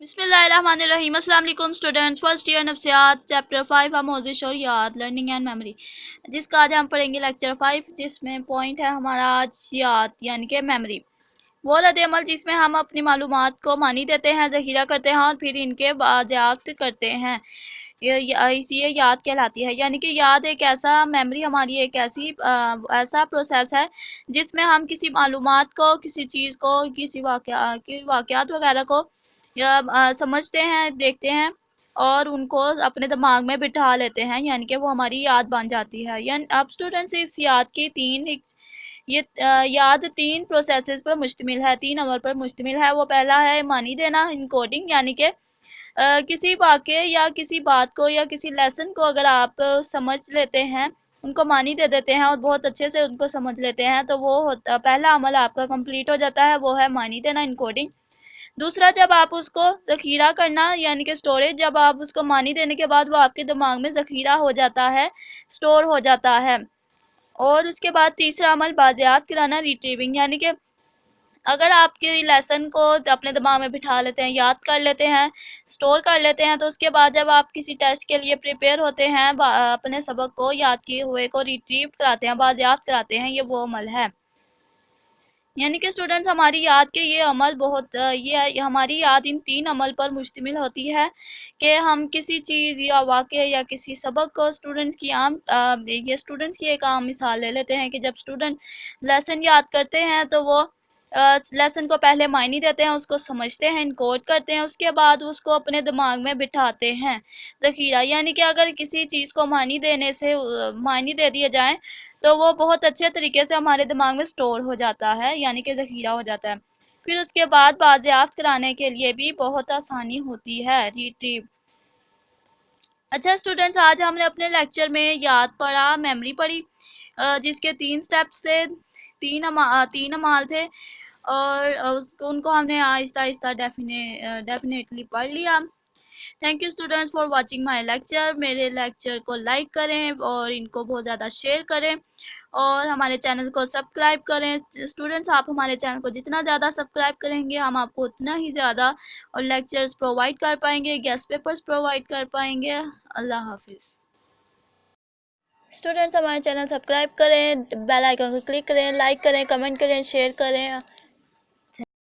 बिस्मिल्लाहिर्रहमानिर्रहीम। अस्सलाम वालेकुम स्टूडेंट्स, फर्स्ट ईयर नफ्सियात चैप्टर 5 मौज़ूअ और याद लर्निंग एंड मेमोरी, जिसका आज हम पढ़ेंगे लेक्चर 5, जिसमें पॉइंट है हमारा आज याद यानी कि मेमोरी। वो रद्द-ए-अमल जिसमें हम अपनी मालूमात को मानी देते हैं, ज़ख़ीरा करते हैं और फिर इनके बाज़ाब्त करते हैं, ये याद कहलाती है। यानी कि याद एक ऐसा मेमोरी हमारी एक ऐसा प्रोसेस है जिसमें हम किसी मालूमात को, किसी चीज़ को, किसी वाक़यात वगैरह को या समझते हैं, देखते हैं और उनको अपने दिमाग में बिठा लेते हैं, यानी कि वो हमारी याद बन जाती है। यानी अब स्टूडेंट्स इस याद की याद तीन प्रोसेसेस पर मुश्तमिल है, तीन अमल पर मुश्तमिल है। वो पहला है मानी देना, इनकोडिंग, यानी कि किसी वाक़े या किसी बात को या किसी लेसन को अगर आप समझ लेते हैं, उनको मानी दे देते हैं और बहुत अच्छे से उनको समझ लेते हैं, तो वो पहला अमल आपका कंप्लीट हो जाता है, वो है मानी देना, इनकोडिंग। दूसरा, जब आप उसको ज़ख़ीरा करना यानी कि स्टोरेज, जब आप उसको मानी देने के बाद वो आपके दिमाग में ज़ख़ीरा हो जाता है, स्टोर हो जाता है। और उसके बाद तीसरा अमल बाज़यात कराना, रिट्रीविंग, यानी कि अगर आपके लेसन को अपने दिमाग में बिठा लेते हैं, याद कर लेते हैं, स्टोर कर लेते हैं, तो उसके बाद जब आप किसी टेस्ट के लिए प्रिपेयर होते हैं, अपने सबक को, याद किए हुए को रिट्रीव कराते हैं, बाज़यात कराते हैं, ये वो अमल है। यानी कि स्टूडेंट्स हमारी याद के ये अमल ये हमारी याद इन तीन अमल पर मुश्तमिल होती है कि हम किसी चीज़ या वाक़े या किसी सबक को ये स्टूडेंट्स की एक आम मिसाल ले लेते हैं कि जब स्टूडेंट लेसन याद करते हैं तो वो लेसन को पहले मायने देते हैं, उसको समझते हैं, इनकोड करते हैं, उसके बाद उसको अपने दिमाग में बिठाते हैं, ज़ख़ीरा। यानी कि अगर किसी चीज़ को मायने दे दिए जाएँ तो वो बहुत अच्छे तरीके से हमारे दिमाग में स्टोर हो जाता है, यानी कि ज़ख़ीरा हो जाता है। फिर उसके बाद बाज़याफ्त कराने के लिए भी बहुत आसानी होती है, रिट्रीव। अच्छा स्टूडेंट्स, आज हमने अपने लेक्चर में याद पढ़ा, मेमोरी पढ़ी, जिसके 3 स्टेप्स थे, 3 अमाल थे और उनको हमने आहिस्ता आहिस्ता डेफिनेटली पढ़ लिया। Thank you students for watching my lecture. मेरे लेक्चर को लाइक करें और इनको बहुत ज़्यादा शेयर करें और हमारे चैनल को सब्सक्राइब करें। स्टूडेंट्स, आप हमारे चैनल को जितना ज़्यादा सब्सक्राइब करेंगे, हम आपको उतना ही ज़्यादा और लेक्चर्स प्रोवाइड कर पाएंगे, गेस्ट पेपर्स प्रोवाइड कर पाएंगे। अल्लाह हाफिज़। स्टूडेंट्स, हमारे चैनल सब्सक्राइब करें, बेल आइकन को क्लिक करें, लाइक करें, कमेंट करें, शेयर करें।